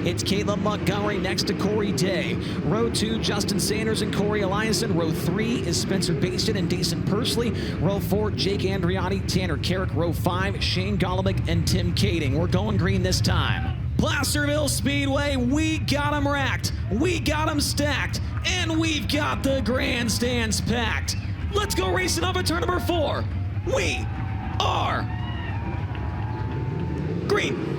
It's Caleb Montgomery next to Corey Day. Row 2, Justin Sanders and Corey Eliason. Row 3 is Spencer Bayston and Daison Pursley. Row 4, Jake Andreotti, Tanner Carrick. Row 5, Shane Golobic and Tim Kaeding. We're going green this time. Placerville Speedway, we got them racked, we got them stacked, and we've got the grandstands packed. Let's go racing up at turn number 4. We are green.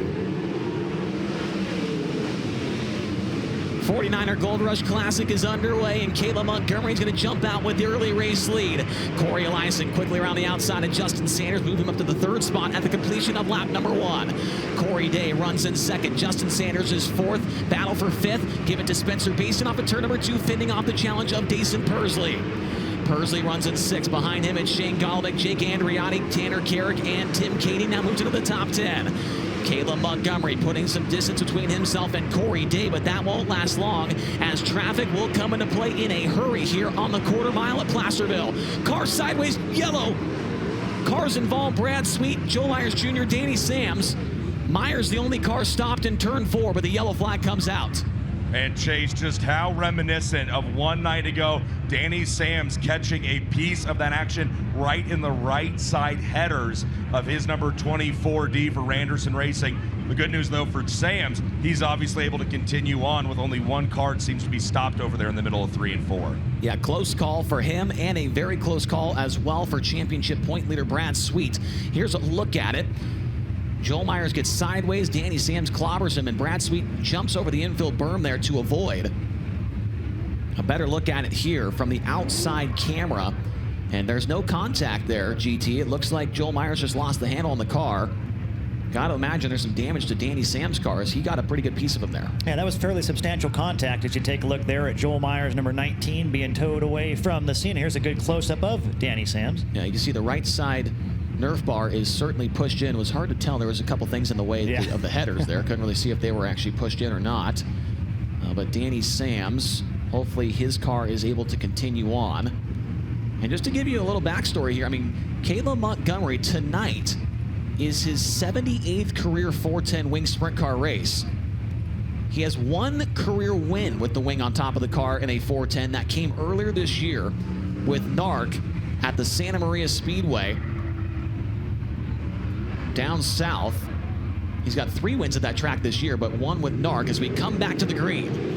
49er Gold Rush Classic is underway, and Caleb Montgomery is going to jump out with the early race lead. Corey Eliason quickly around the outside of Justin Sanders, move him up to the 3rd spot at the completion of lap number 1. Corey Day runs in 2nd. Justin Sanders is 4th. Battle for 5th. Give it to Spencer Bayston off of turn number 2, fending off the challenge of Daison Pursley. Pursley runs in 6th. Behind him, it's Shane Golobic, Jake Andreotti, Tanner Carrick, and Tim Kaeding now moves into the top 10. Caleb Montgomery putting some distance between himself and Corey Day, but that won't last long as traffic will come into play in a hurry here on the quarter mile at Placerville. Car sideways, yellow. Cars involve Brad Sweet, Joe Myers Jr., Danny Sams. Myers the only car stopped in turn 4, but the yellow flag comes out. And Chase, just how reminiscent of one night ago, Danny Sams catching a piece of that action right in the right side headers of his number 24D for Randerson Racing. The good news, though, for Sams, he's obviously able to continue on with only one car. It seems to be stopped over there in the middle of 3 and 4. Yeah, close call for him, and a very close call as well for championship point leader Brad Sweet. Here's a look at it. Joel Myers gets sideways, Danny Sams clobbers him, and Brad Sweet jumps over the infield berm there to avoid. A better look at it here from the outside camera, and there's no contact there, GT. It looks like Joel Myers just lost the handle on the car. Got to imagine there's some damage to Danny Sams' cars. He got a pretty good piece of him there. Yeah, that was fairly substantial contact as you take a look there at Joel Myers, number 19, being towed away from the scene. Here's a good close-up of Danny Sams. Yeah, you can see the right side Nerf bar is certainly pushed in. It was hard to tell. There was a couple things in the way of the headers there. Couldn't really see if they were actually pushed in or not. But Danny Sams, hopefully his car is able to continue on. And just to give you a little backstory here, I mean, Caleb Montgomery tonight is his 78th career 410 wing sprint car race. He has one career win with the wing on top of the car in a 410. That came earlier this year with NARC at the Santa Maria Speedway down south. He's got 3 wins at that track this year, but 1 with NARC as we come back to the green.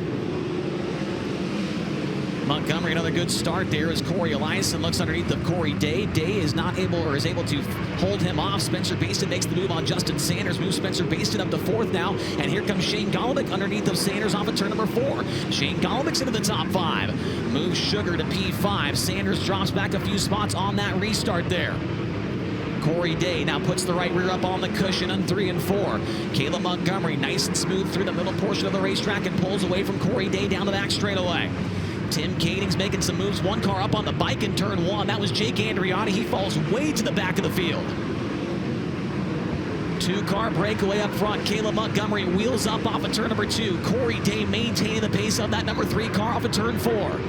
Montgomery, another good start there as Corey Eliason looks underneath of Corey Day. Day is not able, or is able to hold him off. Spencer Bayston makes the move on Justin Sanders, moves Spencer Bayston up to 4th now, and here comes Shane Golobic underneath of Sanders off of turn number 4. Shane Golobic's into the top 5. Moves Sugar to P5. Sanders drops back a few spots on that restart there. Corey Day now puts the right rear up on the cushion on 3 and 4. Caleb Montgomery nice and smooth through the middle portion of the racetrack and pulls away from Corey Day down the back straightaway. Tim Kaeding's making some moves. One car up on the bike in turn 1. That was Jake Andreotti. He falls way to the back of the field. 2-car breakaway up front. Caleb Montgomery wheels up off of turn number 2. Corey Day maintaining the pace of that number 3 car off of turn 4.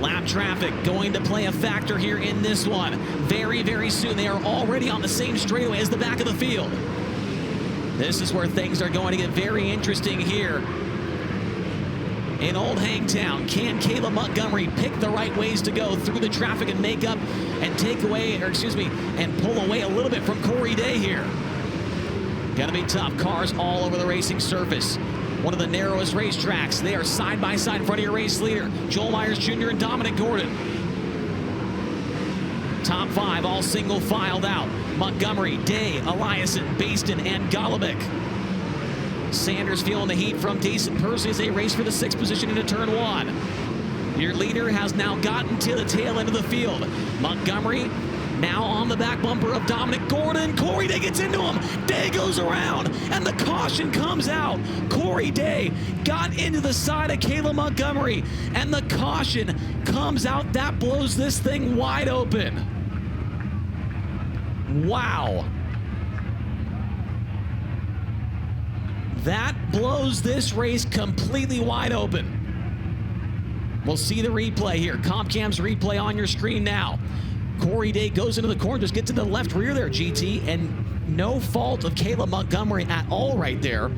Lap traffic going to play a factor here in this one. Very, very soon. They are already on the same straightaway as the back of the field. This is where things are going to get very interesting here in Old Hangtown. Can Caleb Montgomery pick the right ways to go through the traffic and make up and take away, or excuse me, and pull away a little bit from Corey Day here? Gonna be tough. Cars all over the racing surface. One of the narrowest racetracks. They are side by side in front of your race leader, Joel Myers Jr. and Dominic Gorden. Top 5 all single filed out. Montgomery, Day, Eliason, Bayston, and Golobic. Sanders feeling the heat from Daison Pursley as they race for the 6th position into turn 1. Your leader has now gotten to the tail end of the field. Montgomery now on the back bumper of Dominic Gorden. Corey Day gets into him. Day goes around, and the caution comes out. Corey Day got into the side of Caleb Montgomery, and the caution comes out. That blows this thing wide open. Wow. That blows this race completely wide open. We'll see the replay here. Compcam's replay on your screen now. Corey Day goes into the corner, just get to the left rear there, GT, and no fault of Caleb Montgomery at all right there.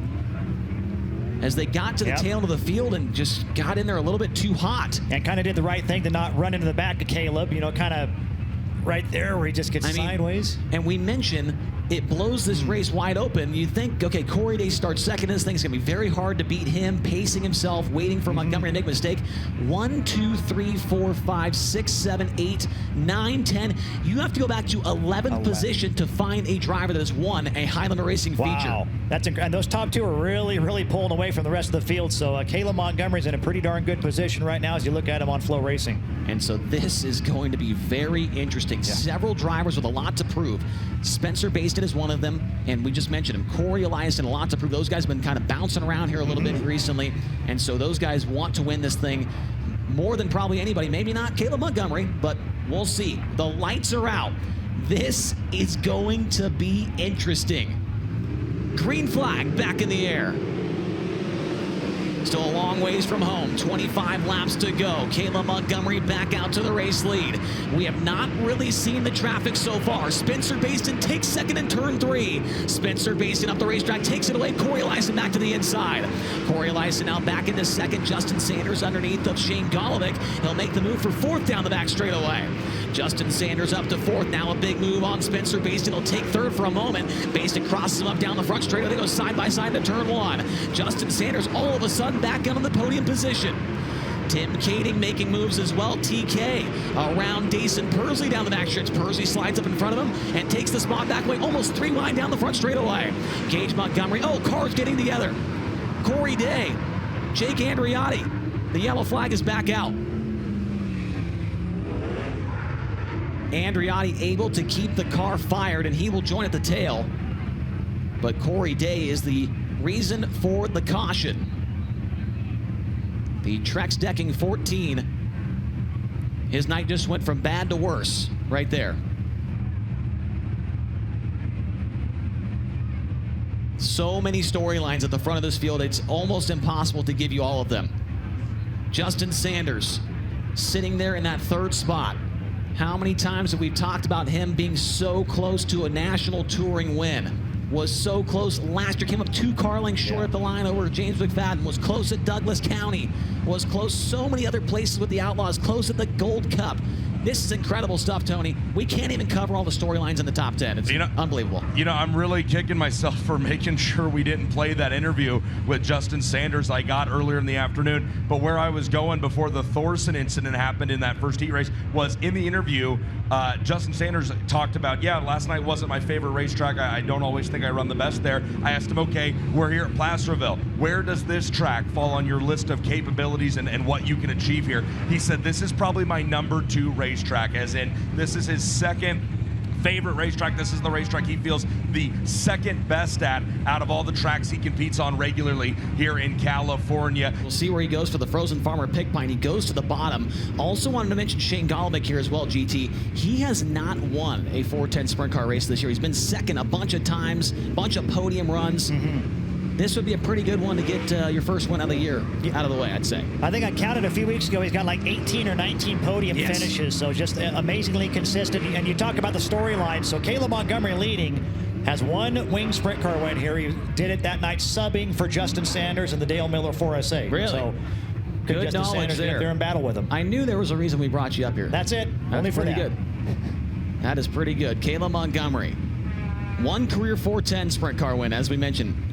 as they got to the tail end of the field and just got in there a little bit too hot. And kind of did the right thing to not run into the back of Kaleb, you know, kind of right there where he just gets sideways. And we mentioned it blows this race wide open. You think, okay, Corey Day starts second. This thing's going to be very hard to beat him, pacing himself, waiting for Montgomery to make a mistake. 1, 2, 3, 4, 5, 6, 7, 8, 9, 10. You have to go back to 11th position to find a driver that has won a Highlander Racing feature. Wow. That's and those top two are really, really pulling away from the rest of the field. So Kaleb Montgomery's in a pretty darn good position right now as you look at him on FloRacing. And so this is going to be very interesting. Yeah. Several drivers with a lot to prove. Spencer Bayston is one of them, and we just mentioned him. Corey Eliason, a lot to prove. Those guys have been kind of bouncing around here a little bit recently, and so those guys want to win this thing more than probably anybody. Maybe not Kaleb Montgomery, but we'll see. The lights are out. This is going to be interesting. Green flag back in the air. Still a long ways from home. 25 laps to go. Kaleb Montgomery back out to the race lead. We have not really seen the traffic so far. Spencer Bayston takes second in turn 3. Spencer Bayston up the racetrack, takes it away. Corey Eliason back to the inside. Corey Eliason now back into second. Justin Sanders underneath of Shane Golobic. He'll make the move for 4th down the back straightaway. Justin Sanders up to 4th. Now a big move on Spencer Bayston. He'll take 3rd for a moment. Bayston crosses him up down the front straightaway. They go side by side to turn 1. Justin Sanders all of a sudden back into the podium position. Tim Kaeding making moves as well. TK around Daison Pursley down the back stretch. Pursley slides up in front of him and takes the spot back away, almost 3 wide down the front straightaway. Gage Montgomery. Oh, cars getting together. Corey Day, Jake Andreotti. The yellow flag is back out. Andreotti able to keep the car fired, and he will join at the tail. But Corey Day is the reason for the caution. The Trex Decking 14. His night just went from bad to worse right there. So many storylines at the front of this field, it's almost impossible to give you all of them. Justin Sanders sitting there in that 3rd spot. How many times have we talked about him being so close to a national touring win? Was so close last year, came up 2 car lengths short at the line over James McFadden, was close at Douglas County, was close so many other places with the Outlaws, close at the Gold Cup. This is incredible stuff, Tony. We can't even cover all the storylines in the top 10. It's unbelievable. You know, I'm really kicking myself for making sure we didn't play that interview with Justin Sanders I got earlier in the afternoon. But where I was going before the Thorson incident happened in that first heat race was in the interview, Justin Sanders talked about, last night wasn't my favorite racetrack. I don't always think I run the best there. I asked him, okay, we're here at Placerville. Where does this track fall on your list of capabilities and what you can achieve here? He said, this is probably my number 2 racetrack, as in this is his second favorite racetrack. This is the racetrack he feels the second best at out of all the tracks he competes on regularly here in California. We'll see where he goes for the Frozen Farmer Pick Pine. He goes to the bottom. Also wanted to mention Shane Golobic here as well, GT. He has not won a 410 sprint car race this year. He's been second a bunch of times, bunch of podium runs. This would be a pretty good one to get your first win of the year out of the way, I'd say. I think I counted a few weeks ago, he's got like 18 or 19 podium finishes, so just amazingly consistent. And you talk about the storyline, so Kaleb Montgomery leading, has 1 wing sprint car win here. He did it that night subbing for Justin Sanders and the Dale Miller 4SA. Really? So good Justin knowledge Sanders there. They're in battle with him. I knew there was a reason we brought you up here. That's it. That's only for pretty that. good. That is pretty good. Kaleb Montgomery, 1 career 410 sprint car win, as we mentioned.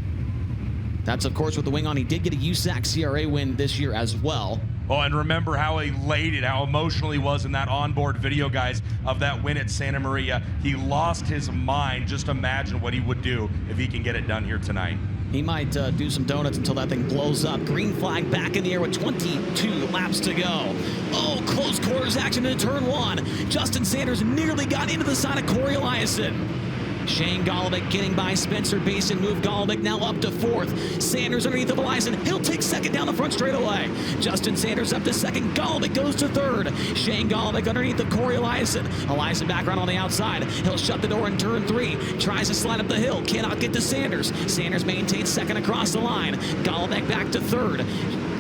That's, of course, with the wing on. He did get a USAC CRA win this year as well. Oh, and remember how elated, how emotional he was in that onboard video, guys, of that win at Santa Maria. He lost his mind. Just imagine what he would do if he can get it done here tonight. He might do some donuts until that thing blows up. Green flag back in the air with 22 laps to go. Oh, close quarters action into turn 1. Justin Sanders nearly got into the side of Corey Eliason. Shane Golobic getting by Spencer Bayston. Move Golobic now up to 4th. Sanders underneath of Eliason. He'll take 2nd down the front straightaway. Justin Sanders up to 2nd. Golobic goes to 3rd. Shane Golobic underneath of Corey Eliason. Eliason back around on the outside. He'll shut the door in turn 3. Tries to slide up the hill. Cannot get to Sanders. Sanders maintains 2nd across the line. Golobic back to 3rd.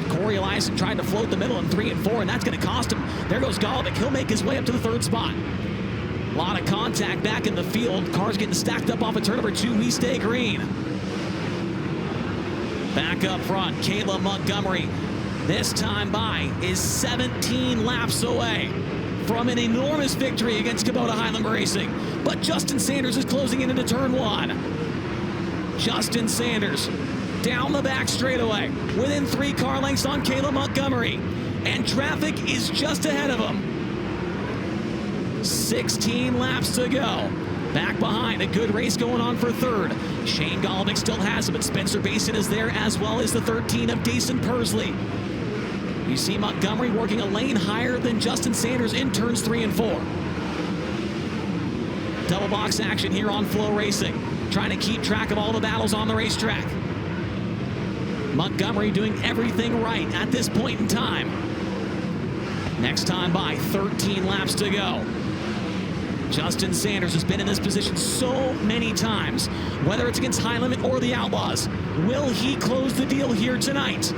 Corey Eliason tried to float the middle in 3 and 4, and that's going to cost him. There goes Golobic. He'll make his way up to the 3rd spot. A lot of contact back in the field. Cars getting stacked up off of turn number 2. We stay green. Back up front, Kaleb Montgomery, this time by, is 17 laps away from an enormous victory against Kubota Highland Racing. But Justin Sanders is closing in into turn 1. Justin Sanders down the back straightaway, within 3 car lengths on Kaleb Montgomery. And traffic is just ahead of him. 16 laps to go. Back behind, a good race going on for third. Shane Golobic still has it, but Spencer Bayston is there, as well as the 13 of Daison Pursley. You see Montgomery working a lane higher than Justin Sanders in turns 3 and 4. Double box action here on FloRacing, trying to keep track of all the battles on the racetrack. Montgomery doing everything right at this point in time. Next time by, 13 laps to go. Justin Sanders has been in this position so many times, whether it's against High Limit or the Outlaws. Will he close the deal here tonight?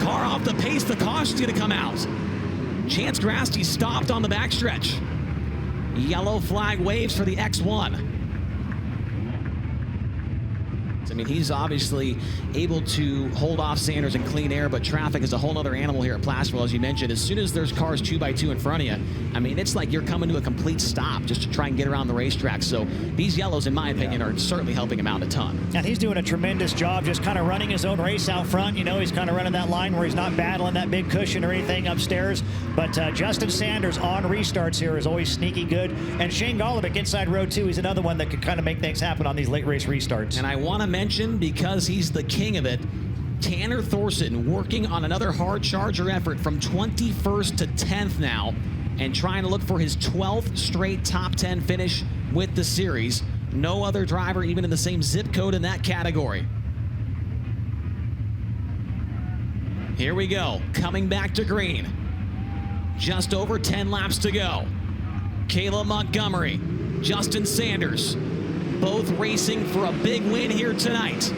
Car off the pace, the caution's going to come out. Chance Grasty stopped on the backstretch. Yellow flag waves for the X1. I mean, he's obviously able to hold off Sanders in clean air, but traffic is a whole other animal here at Placerville, as you mentioned. As soon as there's cars 2 by 2 in front of you, I mean, it's like you're coming to a complete stop just to try and get around the racetrack. So these yellows, in my opinion, are certainly helping him out a ton. And he's doing a tremendous job just kind of running his own race out front. You know, he's kind of running that line where he's not battling that big cushion or anything upstairs. But Justin Sanders on restarts here is always sneaky good. And Shane Golobic inside row 2, he's another one that can kind of make things happen on these late race restarts. And I want to mention, because he's the king of it, Tanner Thorson working on another hard charger effort from 21st to 10th now, and trying to look for his 12th straight top 10 finish with the series. No other driver even in the same zip code in that category. Here we go, coming back to green. Just over 10 laps to go. Kaleb Montgomery, Justin Sanders, both racing for a big win here tonight.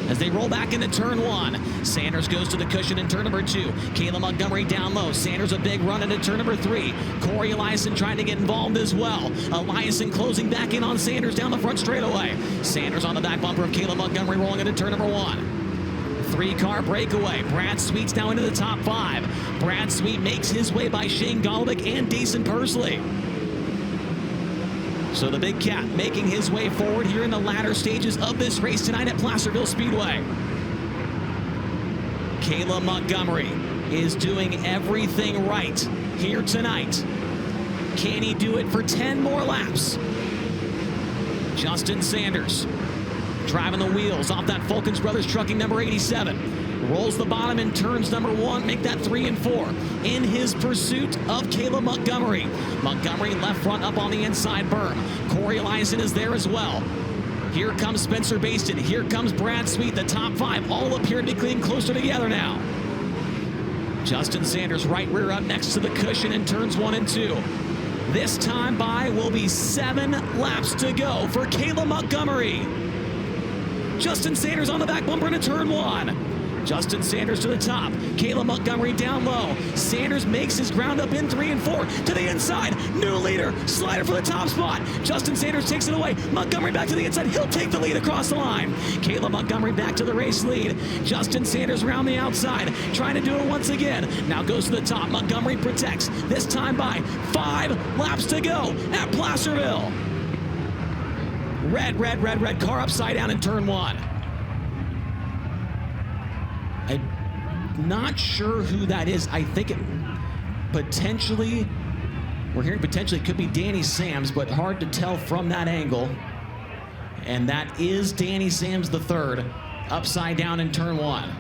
As they roll back into turn 1, Sanders goes to the cushion in turn number 2. Kaleb Montgomery down low. Sanders a big run into turn number 3. Eliason trying to get involved as well. Eliason closing back in on Sanders down the front straightaway. Sanders on the back bumper of Kaleb Montgomery rolling into turn number 1. 3-car breakaway. Brad Sweet's now into the top 5. Brad Sweet makes his way by Shane Golobic and Daison Pursley. So the big cat making his way forward here in the latter stages of this race tonight at Placerville Speedway. Kaleb Montgomery is doing everything right here tonight. Can he do it for 10 more laps? Justin Sanders driving the wheels off that Fulkins Brothers trucking number 87. Rolls the bottom in turns number 1, make that 3 and 4. In his pursuit of Kaleb Montgomery. Montgomery left front up on the inside berm. Eliason is there as well. Here comes Spencer Bayston. Here comes Brad Sweet. The top 5 all appear to be getting closer together now. Justin Sanders right rear up next to the cushion in turns 1 and 2. This time by will be 7 laps to go for Kaleb Montgomery. Justin Sanders on the back bumper into turn 1. Justin Sanders to the top. Kaleb Montgomery down low. Sanders makes his ground up in 3 and 4 to the inside. New leader. Slider for the top spot. Justin Sanders takes it away. Montgomery back to the inside. He'll take the lead across the line. Kaleb Montgomery back to the race lead. Justin Sanders around the outside. Trying to do it once again. Now goes to the top. Montgomery protects. This time by 5 laps to go at Placerville. Red, red, red, red. Car upside down in turn 1. I'm not sure who that is. I think it potentially, we're hearing potentially it could be Danny Sams, but hard to tell from that angle. And that is Danny Sams the third, upside down in turn 1.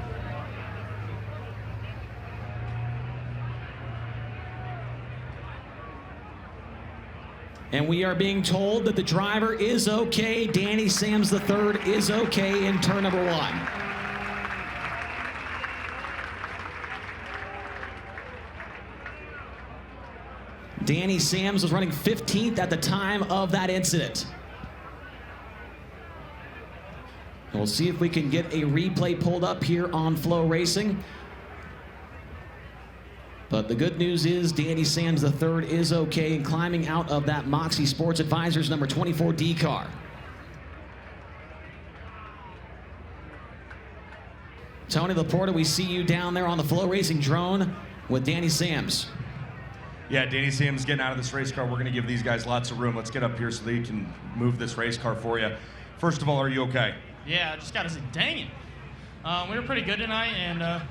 And we are being told that the driver is okay. Danny Sams the third is okay in turn number 1. Danny Sams was running 15th at the time of that incident. We'll see if we can get a replay pulled up here on FloRacing. But the good news is Danny Sams III is okay and climbing out of that Moxie Sports Advisors number 24D car. Tony Laporta, we see you down there on the FloRacing drone with Danny Sams. Yeah, Danny Sam's getting out of this race car. We're going to give these guys lots of room. Let's get up here so they can move this race car for you. First of all, are you okay? Yeah, I just got to say, dang it. We were pretty good tonight and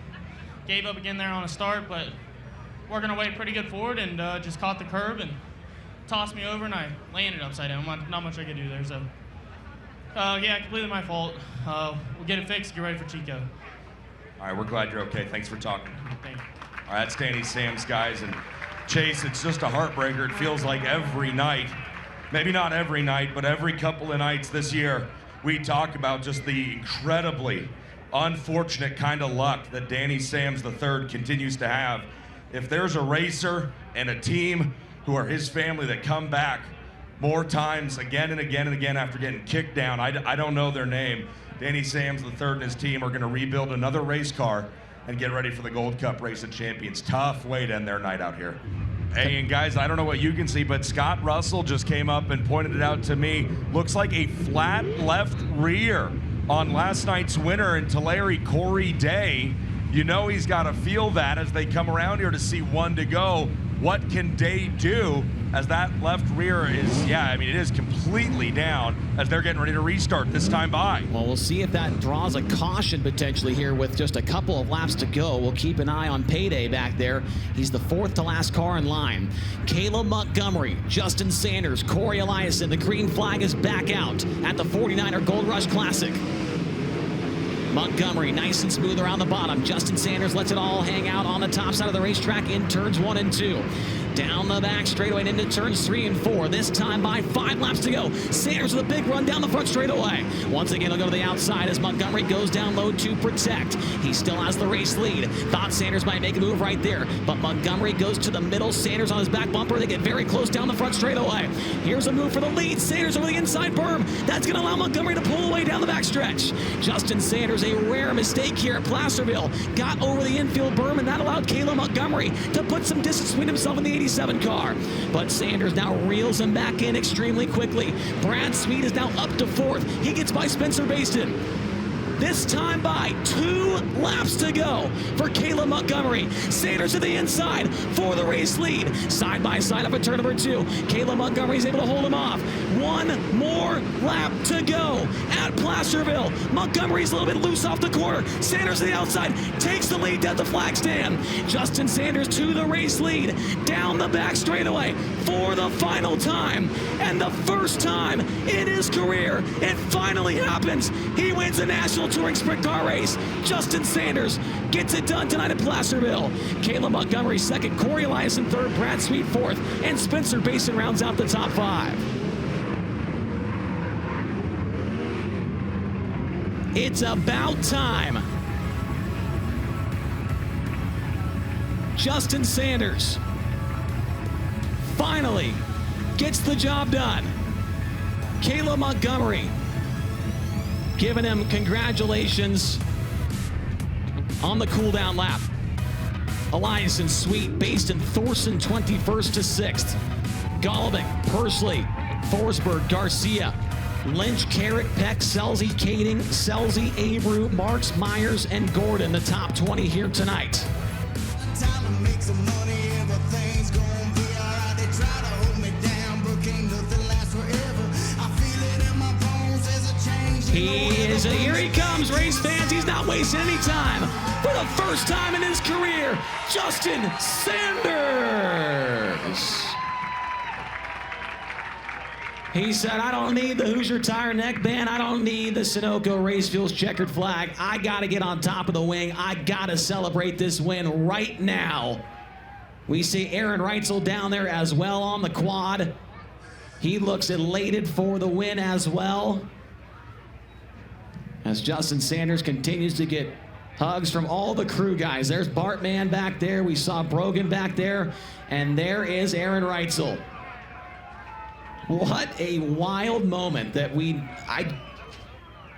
gave up again there on a start, but working our way pretty good forward and just caught the curb and tossed me over and I landed upside down. Not much I could do there, so. Yeah, completely my fault. We'll get it fixed, get ready for Chico. All right, we're glad you're okay. Thanks for talking. Thank you. All right, that's Danny Sams, guys. And Chase, it's just a heartbreaker. It feels like every night, maybe not every night, but every couple of nights this year, we talk about just the incredibly unfortunate kind of luck that Danny Sams III continues to have. If there's a racer and a team who are his family that come back more times again and again and again after getting kicked down, I don't know their name. Danny Sams III and his team are going to rebuild another race car and get ready for the Gold Cup Race of Champions. Tough way to end their night out here. Hey, and guys, I don't know what you can see, but Scott Russell just came up and pointed it out to me. Looks like a flat left rear on last night's winner in Tulare, Corey Day. You know he's got to feel that as they come around here to see one to go. What can Day do as that left rear is, yeah, I mean, it is completely down as they're getting ready to restart this time by. Well, we'll see if that draws a caution potentially here with just a couple of laps to go. We'll keep an eye on Payday back there. He's the fourth to last car in line. Kaleb Montgomery, Justin Sanders, Corey Eliason. The green flag is back out at the 49er Gold Rush Classic. Montgomery nice and smooth around the bottom. Justin Sanders lets it all hang out on the top side of the racetrack in turns 1 and 2. Down the back straightaway and into turns 3 and 4. This time by 5 laps to go. Sanders with a big run down the front straightaway. Once again, he'll go to the outside as Montgomery goes down low to protect. He still has the race lead. Thought Sanders might make a move right there, but Montgomery goes to the middle. Sanders on his back bumper. They get very close down the front straightaway. Here's a move for the lead. Sanders over the inside berm. That's going to allow Montgomery to pull away down the back stretch. Justin Sanders, a rare mistake here at Placerville, got over the infield berm, and that allowed Kaleb Montgomery to put some distance between himself and the 87 car. But Sanders now reels him back in extremely quickly. Brad Sweet is now up to 4th. He gets by Spencer Bayston. This time by 2 laps to go for Kaleb Montgomery. Sanders to the inside for the race lead. Side by side up at turn number 2. Kaleb Montgomery is able to hold him off. 1 more lap to go at Placerville. Montgomery's a little bit loose off the corner. Sanders to the outside takes the lead at the flag stand. Justin Sanders to the race lead. Down the back straightaway for the final time. And the first time in his career, it finally happens. He wins a national touring sprint car race. Justin Sanders gets it done tonight at Placerville. Kaleb Montgomery 2nd, Corey Eliason 3rd, Brad Sweet 4th, and Spencer Bayston rounds out the top 5. It's about time. Justin Sanders finally gets the job done. Kaleb Montgomery giving him congratulations on the cool down lap. Eliason, Sweet, Bayston, Thorson 21st to 6th. Golobic, Pursley, Forsberg, Garcia, Lynch, Carrick, Peck, Scelzi, Kaeding, Scelzi, Abreu, Marks, Myers, and Gorden, the top 20 here tonight. Here he comes, race fans. He's not wasting any time. For the first time in his career, Justin Sanders. He said, I don't need the Hoosier Tire neck band. I don't need the Sunoco Race Fuels checkered flag. I got to get on top of the wing. I got to celebrate this win right now. We see Aaron Reitzel down there as well on the quad. He looks elated for the win as well, as Justin Sanders continues to get hugs from all the crew guys. There's Bartman back there. We saw Brogan back there. And there is Aaron Reitzel. What a wild moment that I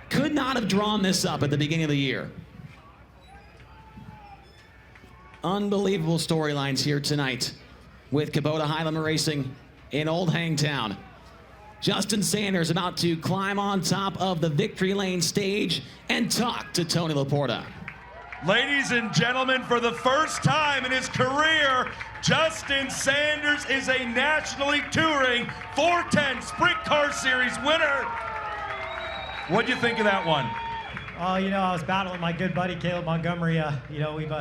could not have drawn this up at the beginning of the year. Unbelievable storylines here tonight with Kubota Highland Racing in Old Hangtown. Justin Sanders about to climb on top of the victory lane stage and talk to Tony Laporta. Ladies and gentlemen, for the first time in his career, Justin Sanders is a nationally touring 410 Sprint Car Series winner. What'd you think of that one? You know, I was battling my good buddy Kaleb Montgomery. You know, we've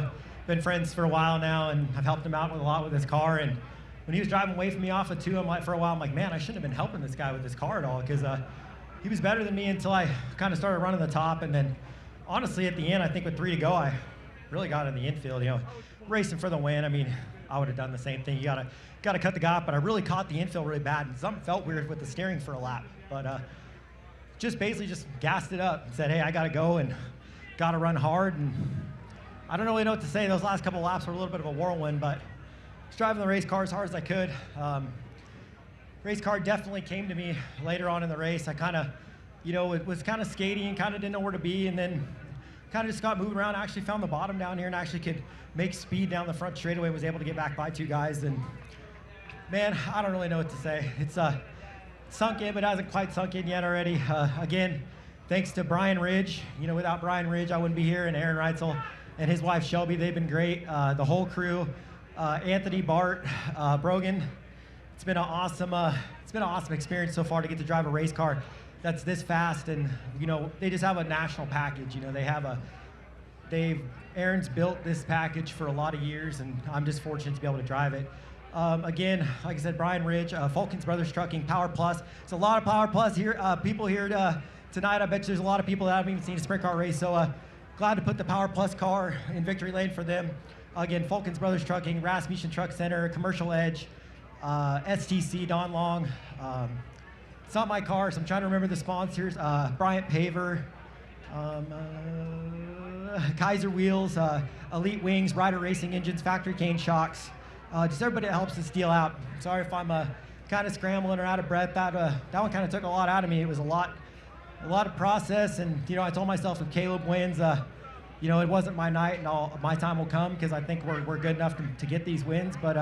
been friends for a while now, and I've helped him out with a lot with his car. And when he was driving away from me off of 2, for a while, I'm like, man, I shouldn't have been helping this guy with his car at all, because he was better than me until I kind of started running the top. And then, honestly, at the end, I think with 3 to go, I really got in the infield. You know, racing for the win. I mean, I would have done the same thing. You gotta cut the gap, but I really caught the infield really bad, and something felt weird with the steering for a lap. But just basically just gassed it up and said, hey, I gotta go and gotta run hard. And I don't really know what to say. Those last couple of laps were a little bit of a whirlwind, but I was driving the race car as hard as I could. Race car definitely came to me later on in the race. I kind of, you know, it was kind of skatey and kind of didn't know where to be, and then kind of just got moving around. I actually found the bottom down here and actually could make speed down the front straightaway, was able to get back by 2 guys. And man, I don't really know what to say. It's sunk in, but hasn't quite sunk in yet already. Again, thanks to Brian Ridge. You know, without Brian Ridge, I wouldn't be here, and Aaron Reitzel and his wife Shelby, they've been great. The whole crew, Anthony, Bart, Brogan. It's been an awesome experience so far to get to drive a race car that's this fast. And you know, they just have a national package. You know, Aaron's built this package for a lot of years, and I'm just fortunate to be able to drive it. Again, like I said, Brian Ridge, Falcons Brothers Trucking, Power Plus. It's a lot of Power Plus here. People here tonight. I bet you there's a lot of people that haven't even seen a sprint car race. So glad to put the Power Plus car in victory lane for them. Again, Falcons Brothers Trucking, Rasmussen Truck Center, Commercial Edge, STC, Don Long. It's not my car, so I'm trying to remember the sponsors. Bryant Paver, Kaiser Wheels, Elite Wings, Ryder Racing Engines, Factory Cane Shocks. Just everybody that helps us deal out. Sorry if I'm kind of scrambling or out of breath. That one kind of took a lot out of me. It was a lot of process, and you know, I told myself if Kaleb wins, you know, it wasn't my night, and my time will come, because I think we're good enough to get these wins. But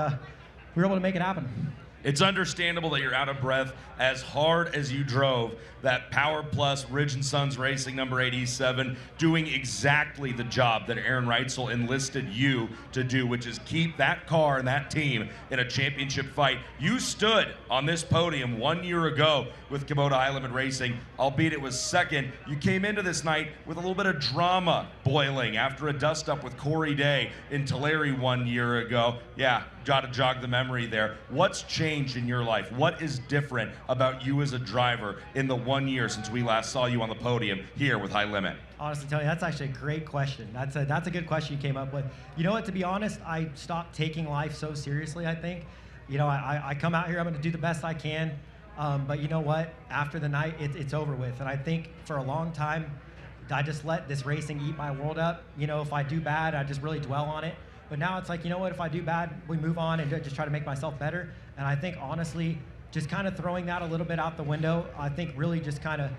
we were able to make it happen. It's understandable that you're out of breath as hard as you drove that Power Plus Ridge & Sons Racing number 87, doing exactly the job that Aaron Reitzel enlisted you to do, which is keep that car and that team in a championship fight. You stood on this podium 1 year ago with Kubota High Limit Racing, albeit it was second. You came into this night with a little bit of drama boiling after a dust-up with Corey Day in Tulare 1 year ago. Yeah, gotta jog the memory there. What's changed in your life? What is different about you as a driver in the 1 year since we last saw you on the podium here with High Limit? Honestly, Tony, that's actually a great question. That's a good question you came up with. You know what, to be honest, I stopped taking life so seriously, I think. You know, I come out here, I'm gonna do the best I can, but you know what, after the night, it's over with. And I think for a long time, I just let this racing eat my world up. You know, if I do bad, I just really dwell on it. But now it's like, you know what, if I do bad, we move on and just try to make myself better. And I think, honestly, just kind of throwing that a little bit out the window, I think really just kind of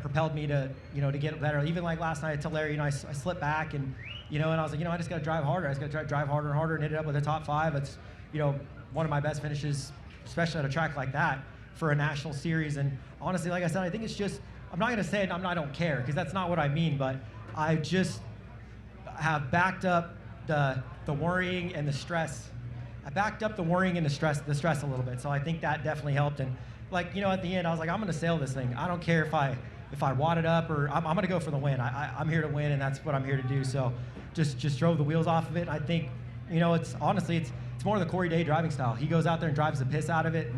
propelled me to, you know, to get better. Even like last night at Tulare, you know, I slipped back and, you know, and I was like, you know, I just got to drive harder. I just got to drive harder and harder, and ended up with a top 5. It's, you know, one of my best finishes, especially at a track like that for a national series. And honestly, like I said, I think it's just, I'm not going to say it, I don't care, because that's not what I mean, but I just have backed up the worrying and the stress. I backed up the worrying and the stress a little bit. So I think that definitely helped. And like, you know, at the end, I was like, I'm going to sail this thing. I don't care if I wad it up, or I'm going to go for the win. I'm here to win, and that's what I'm here to do. So just drove the wheels off of it. I think, you know, it's honestly, it's more the Corey Day driving style. He goes out there and drives the piss out of it,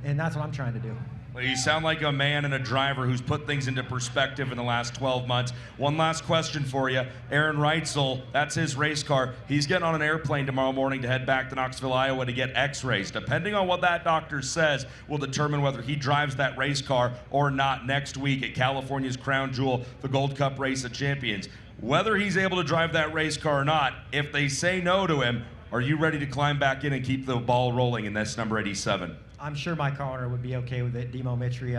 and that's what I'm trying to do. Well, you sound like a man and a driver who's put things into perspective in the last 12 months. One last question for you. Aaron Reitzel, that's his race car. He's getting on an airplane tomorrow morning to head back to Knoxville, Iowa to get x-rays. Depending on what that doctor says will determine whether he drives that race car or not next week at California's crown jewel, the Gold Cup Race of Champions. Whether he's able to drive that race car or not, if they say no to him, are you ready to climb back in and keep the ball rolling in this number 87? I'm sure my car owner would be okay with it, Demo Mitri.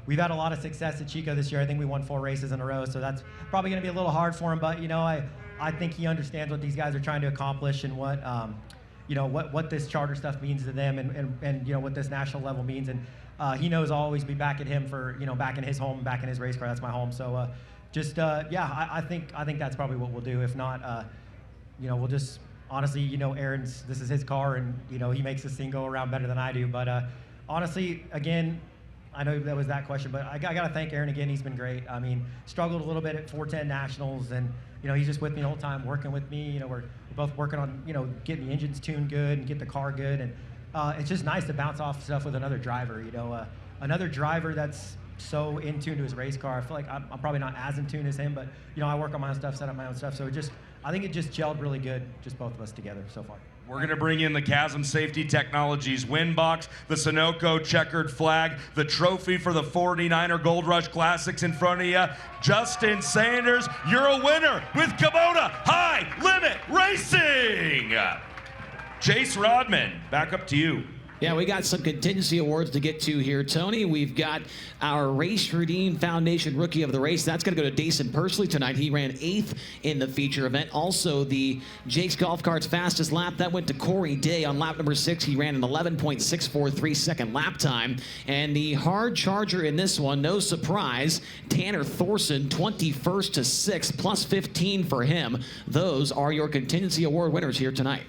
We've had a lot of success at Chico this year. I think we won 4 races in a row, so that's probably going to be a little hard for him. But you know, I think he understands what these guys are trying to accomplish, and what you know, what this charter stuff means to them, and you know, what this national level means. And he knows I'll always be back at him for, you know, back in his home, back in his race car. That's my home. So just yeah, I think that's probably what we'll do. If not, we'll just honestly, this is his car, and he makes this thing go around better than I do. But honestly, again, I know that was that question, but I got to thank Aaron again. He's been great. I mean, struggled a little bit at 410 Nationals, and he's just with me the whole time, working with me. We're both working on getting the engines tuned good and get the car good, and it's just nice to bounce off stuff with another driver. Another driver that's so in tune to his race car. I feel like I'm probably not as in tune as him, but I work on my own stuff, set up my own stuff. So I think it just gelled really good, just both of us together so far. We're going to bring in the Chasm Safety Technologies win box, the Sunoco checkered flag, the trophy for the 49er Gold Rush Classics in front of you. Justin Sanders, you're a winner with Kubota High Limit Racing. Jace Rodman, back up to you. Yeah, we got some contingency awards to get to here, Tony. We've got our Race Redeem Foundation Rookie of the Race. That's going to go to Daison Pursley tonight. He ran 8th in the feature event. Also, the Jake's Golf Cart's fastest lap, that went to Corey Day on lap number 6. He ran an 11.643 second lap time. And the hard charger in this one, no surprise, Tanner Thorson, 21st to 6th, plus 15 for him. Those are your contingency award winners here tonight.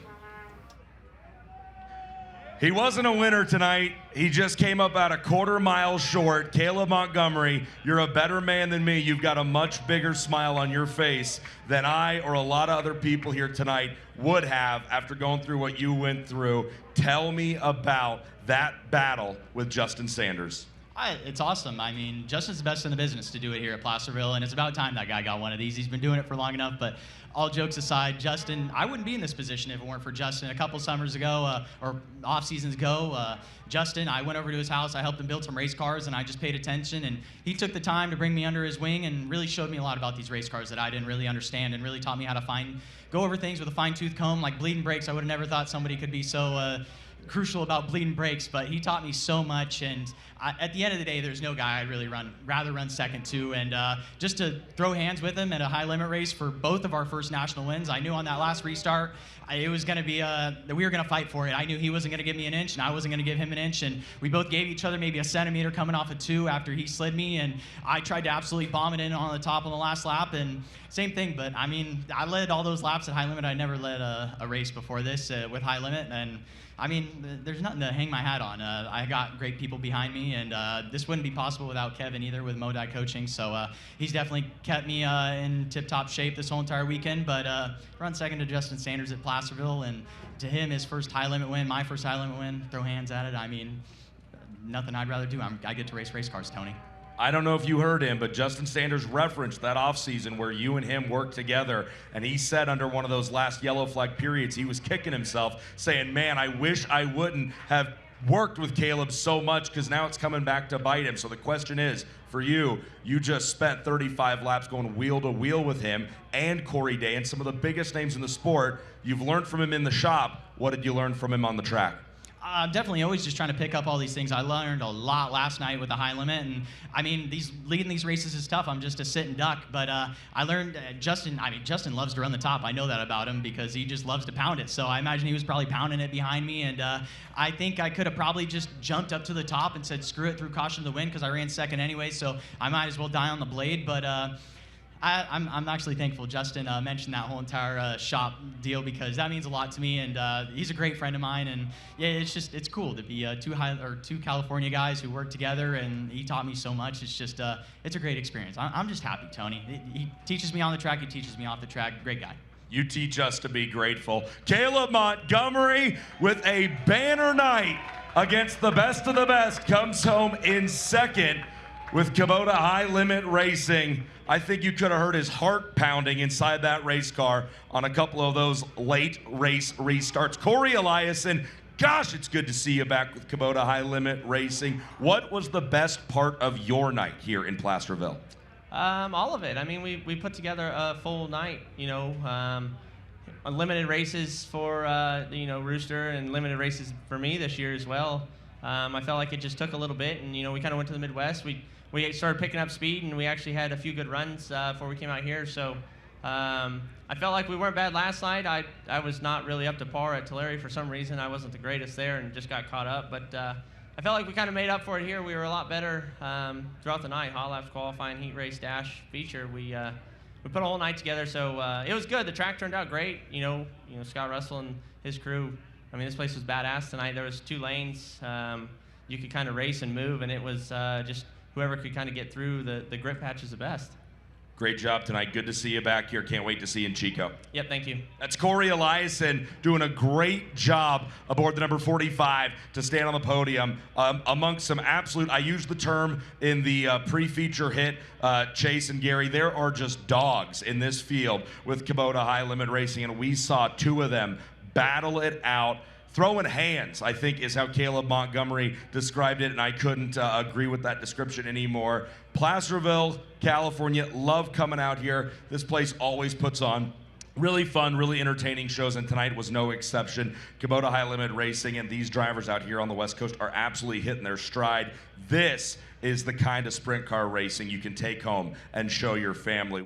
He wasn't a winner tonight. He just came up about a quarter mile short. Kaleb Montgomery, you're a better man than me. You've got a much bigger smile on your face than I or a lot of other people here tonight would have after going through what you went through. Tell me about that battle with Justin Sanders. It's awesome. I mean, Justin's the best in the business to do it here at Placerville, and it's about time that guy got one of these. He's been doing it for long enough, but all jokes aside, Justin, I wouldn't be in this position if it weren't for Justin. A couple summers ago, or off seasons ago, Justin, I went over to his house, I helped him build some race cars, and I just paid attention, and he took the time to bring me under his wing and really showed me a lot about these race cars that I didn't really understand, and really taught me how to go over things with a fine-tooth comb, like bleeding brakes. I would have never thought somebody could be so crucial about bleeding brakes, but he taught me so much, and at the end of the day, there's no guy I'd really rather run second to, and just to throw hands with him at a high limit race for both of our first national wins. I knew on that last restart it was going to be that we were going to fight for it. I knew he wasn't going to give me an inch, and I wasn't going to give him an inch, and we both gave each other maybe a centimeter coming off of 2 after he slid me, and I tried to absolutely bomb it in on the top on the last lap, and same thing. But I mean, I led all those laps at high limit. I never led a race before this with high limit, and I mean, there's nothing to hang my hat on. I got great people behind me, and this wouldn't be possible without Kevin either with Modi coaching. So he's definitely kept me in tip-top shape this whole entire weekend. But run second to Justin Sanders at Placerville, and to him, his first high-limit win, my first high-limit win, throw hands at it. I mean, nothing I'd rather do. I get to race cars, Tony. I don't know if you heard him, but Justin Sanders referenced that offseason where you and him worked together, and he said under one of those last yellow flag periods, he was kicking himself, saying, man, I wish I wouldn't have worked with Kaleb so much because now it's coming back to bite him. So the question is, for you, you just spent 35 laps going wheel to wheel with him and Corey Day and some of the biggest names in the sport. You've learned from him in the shop. What did you learn from him on the track? Definitely always just trying to pick up all these things. I learned a lot last night with the high limit, and I mean, leading these races is tough. I'm just a sit and duck, but I learned Justin loves to run the top. I know that about him because he just loves to pound it. So I imagine he was probably pounding it behind me, and I think I could have probably just jumped up to the top and said screw it, threw caution to the wind because I ran second anyway, so I might as well die on the blade, but I'm actually thankful Justin mentioned that whole entire shop deal because that means a lot to me, and he's a great friend of mine, and yeah, it's cool to be two California guys who work together, and he taught me so much. It's just it's a great experience. I'm just happy, Tony. He teaches me on the track, he teaches me off the track. Great guy. You teach us to be grateful. Kaleb Montgomery with a banner night against the best of the best comes home in second with Kubota High Limit Racing. I think you could have heard his heart pounding inside that race car on a couple of those late race restarts. Corey Eliason, gosh, it's good to see you back with Kubota High Limit Racing. What was the best part of your night here in Placerville? All of it. I mean, we put together a full night, limited races for, Rooster and limited races for me this year as well. I felt like it just took a little bit, and, we kind of went to the Midwest. We started picking up speed, and we actually had a few good runs before we came out here. So I felt like we weren't bad last night. I was not really up to par at Tulare for some reason. I wasn't the greatest there and just got caught up. But I felt like we kind of made up for it here. We were a lot better throughout the night. Hot laps, qualifying, heat race, dash, feature. We put a whole night together, so it was good. The track turned out great. You know, Scott Russell and his crew. I mean, this place was badass tonight. There was 2 lanes. You could kind of race and move, and it was just whoever could kind of get through the grip patch is the best. Great job tonight. Good to see you back here. Can't wait to see you in Chico. Yep, thank you. That's Corey Eliason doing a great job aboard the number 45 to stand on the podium amongst some absolute, I used the term in the pre-feature hit, Chase and Gary, there are just dogs in this field with Kubota High Limit Racing, and we saw 2 of them battle it out. Throwing hands, I think, is how Kaleb Montgomery described it, and I couldn't agree with that description anymore. Placerville, California, love coming out here. This place always puts on really fun, really entertaining shows, and tonight was no exception. Kubota High Limit Racing and these drivers out here on the West Coast are absolutely hitting their stride. This is the kind of sprint car racing you can take home and show your family.